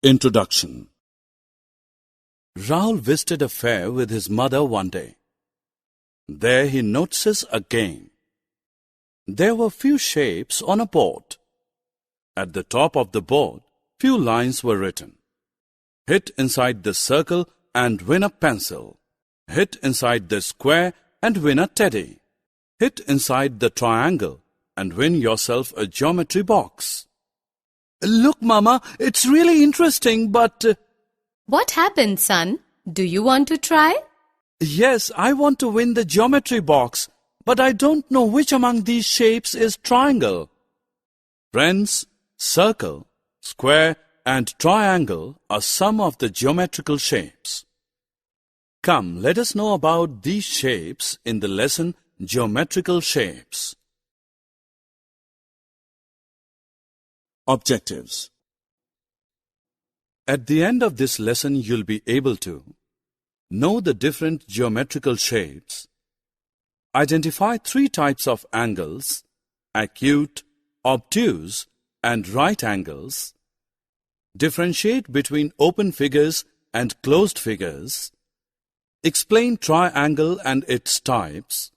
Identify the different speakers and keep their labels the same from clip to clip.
Speaker 1: Introduction. Rahul visited a fair with his mother one day. There he notices a game. There were few shapes on a board. At the top of the board, few lines were written. Hit inside the circle and win a pencil. Hit inside the square and win a teddy. Hit inside the triangle and win yourself a geometry box. Look, Mama, it's really interesting, but...
Speaker 2: What happened, son? Do you want to try?
Speaker 1: Yes, I want to win the geometry box, but I don't know which among these shapes is triangle. Friends, circle, square and triangle are some of the geometrical shapes. Come, let us know about these shapes in the lesson Geometrical Shapes. Objectives. At the end of this lesson, you'll be able to know the different geometrical shapes, identify three types of angles, acute, obtuse, and right angles, differentiate between open figures and closed figures, explain triangle and its types,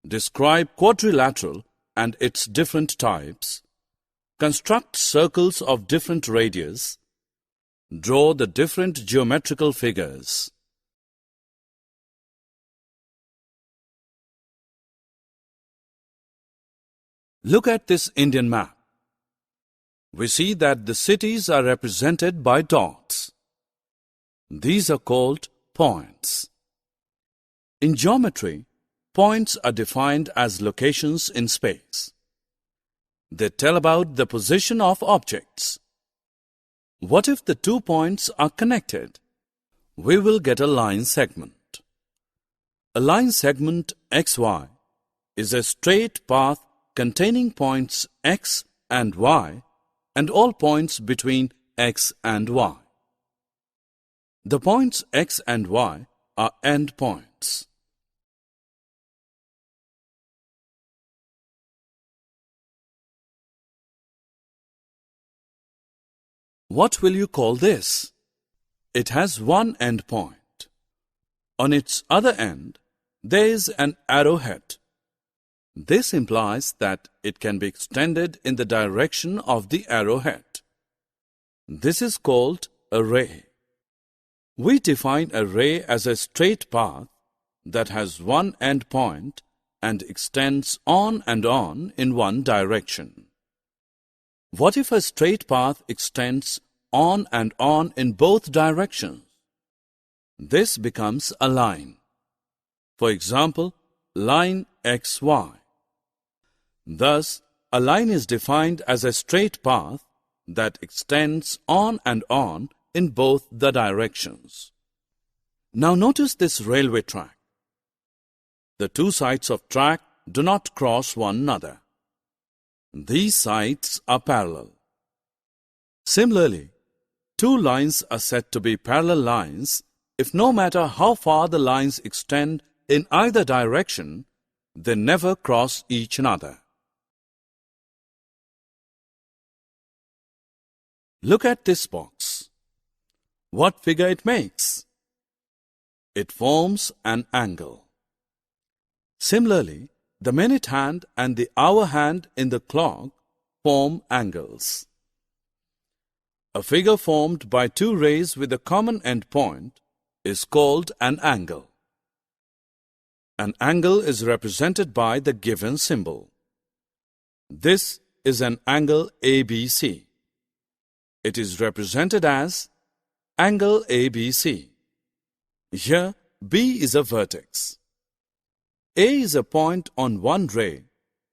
Speaker 1: describe quadrilateral and its different types, construct circles of different radius, draw the different geometrical figures. Look at this Indian map. We see that the cities are represented by dots. These are called points. In geometry, points are defined as locations in space. They tell about the position of objects. What if the 2 points are connected? We will get a line segment. A line segment XY is a straight path containing points X and Y and all points between X and Y. The points X and Y are endpoints. What will you call this? It has one end point. On its other end, there is an arrowhead. This implies that it can be extended in the direction of the arrowhead. This is called a ray. We define a ray as a straight path that has one end point and extends on and on in one direction. What if a straight path extends on and on in both directions? This becomes a line. For example, line XY. Thus, a line is defined as a straight path that extends on and on in both the directions. Now notice this railway track. The two sides of track do not cross one another. These sides are parallel. Similarly, two lines are said to be parallel lines if no matter how far the lines extend in either direction, they never cross each other. Look at this box. What figure it makes? It forms an angle. Similarly, the minute hand and the hour hand in the clock form angles. A figure formed by two rays with a common end point is called an angle. An angle is represented by the given symbol. This is an angle ABC. It is represented as angle ABC. Here, B is a vertex. A is a point on one ray,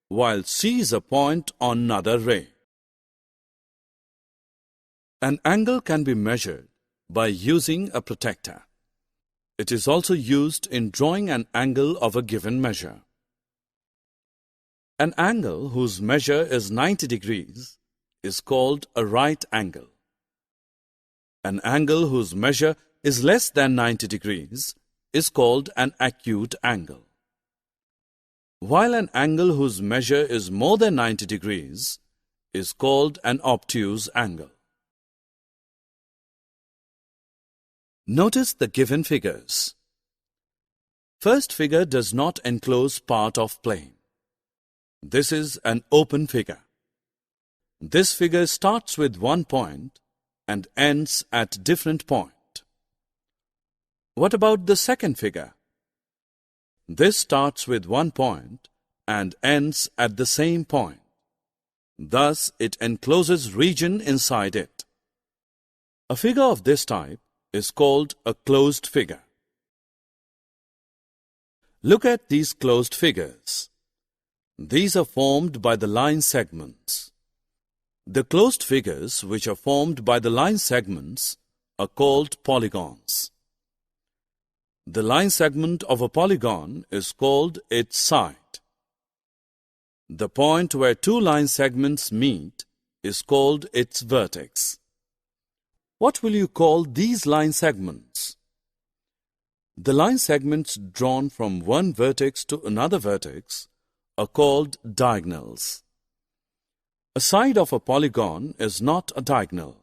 Speaker 1: while C is a point on another ray. An angle can be measured by using a protractor. It is also used in drawing an angle of a given measure. An angle whose measure is 90 degrees is called a right angle. An angle whose measure is less than 90 degrees is called an acute angle. While an angle whose measure is more than 90 degrees is called an obtuse angle. Notice the given figures. First figure does not enclose part of plane. This is an open figure. This figure starts with one point and ends at different point. What about the second figure? This starts with one point and ends at the same point. Thus, it encloses region inside it. A figure of this type is called a closed figure. Look at these closed figures. These are formed by the line segments. The closed figures which are formed by the line segments are called polygons. The line segment of a polygon is called its side. The point where two line segments meet is called its vertex. What will you call these line segments? The line segments drawn from one vertex to another vertex are called diagonals. A side of a polygon is not a diagonal.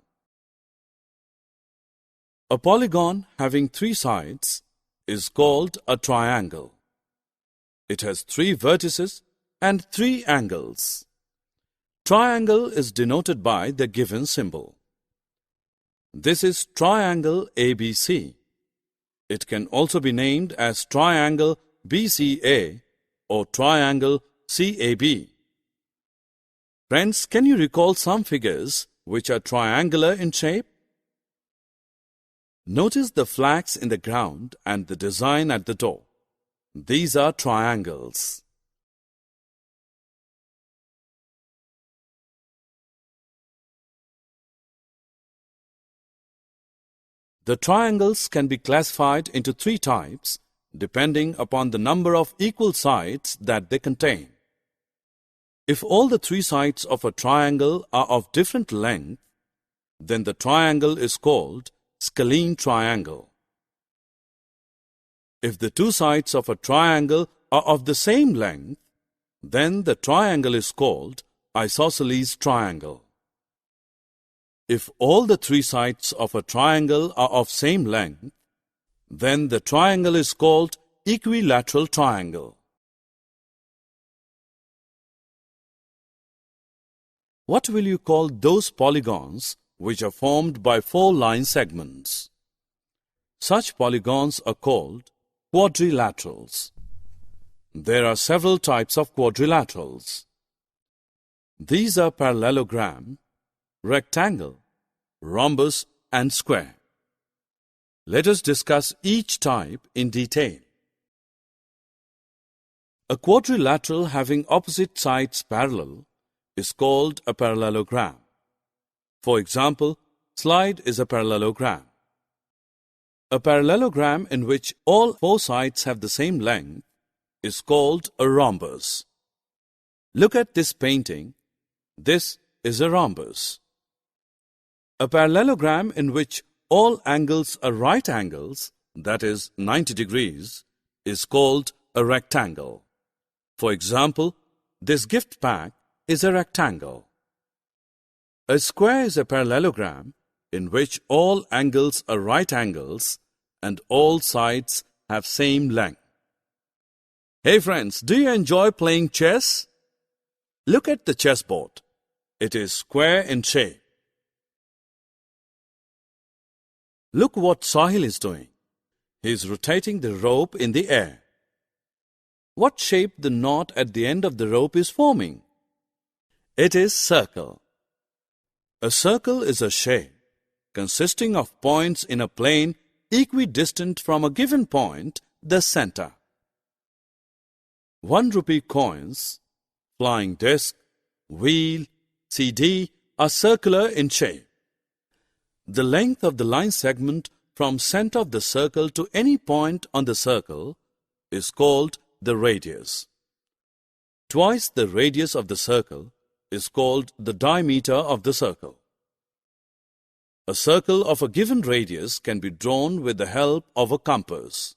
Speaker 1: A polygon having three sides is called a triangle. It has three vertices and three angles. Triangle is denoted by the given symbol. This is triangle ABC. It can also be named as triangle BCA or triangle CAB. Friends, can you recall some figures which are triangular in shape? Notice the flags in the ground and the design at the door. These are triangles. The triangles can be classified into three types depending upon the number of equal sides that they contain. If all the three sides of a triangle are of different length, then the triangle is called scalene triangle. If the two sides of a triangle are of the same length, then the triangle is called isosceles triangle. If all the three sides of a triangle are of same length, then the triangle is called equilateral triangle. What will you call those polygons which are formed by four line segments? Such polygons are called quadrilaterals. There are several types of quadrilaterals. These are parallelogram, rectangle, rhombus, and square. Let us discuss each type in detail. A quadrilateral having opposite sides parallel is called a parallelogram. For example, slide is a parallelogram. A parallelogram in which all four sides have the same length is called a rhombus. Look at this painting. This is a rhombus. A parallelogram in which all angles are right angles, that is 90 degrees, is called a rectangle. For example, this gift pack is a rectangle. A square is a parallelogram in which all angles are right angles and all sides have same length. Hey friends, do you enjoy playing chess? Look at the chessboard. It is square in shape. Look what Sahil is doing. He is rotating the rope in the air. What shape the knot at the end of the rope is forming? It is circle. A circle is a shape consisting of points in a plane equidistant from a given point, the center. 1 rupee coins, flying disc, wheel, CD are circular in shape. The length of the line segment from center of the circle to any point on the circle is called the radius. Twice the radius of the circle is called the diameter of the circle. A circle of a given radius can be drawn with the help of a compass.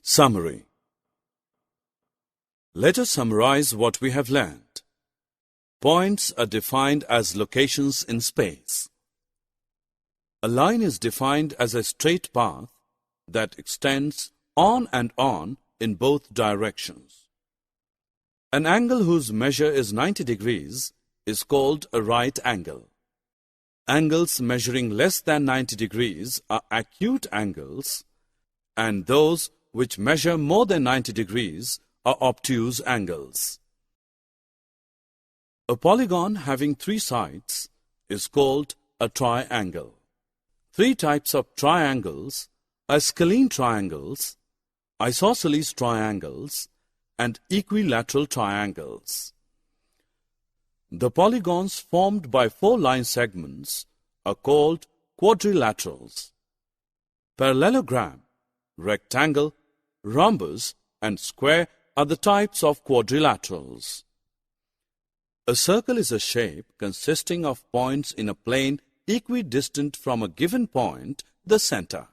Speaker 1: Summary. Let us summarize what we have learned. Points are defined as locations in space. A line is defined as a straight path that extends on and on in both directions. An angle whose measure is 90 degrees is called a right angle. Angles measuring less than 90 degrees are acute angles, and those which measure more than 90 degrees are obtuse angles. A polygon having 3 sides is called a triangle. 3 types of triangles are scalene triangles, isosceles triangles, and equilateral triangles. The polygons formed by 4 line segments are called quadrilaterals. Parallelogram, rectangle, rhombus, and square are the types of quadrilaterals. A circle is a shape consisting of points in a plane equidistant from a given point, the center.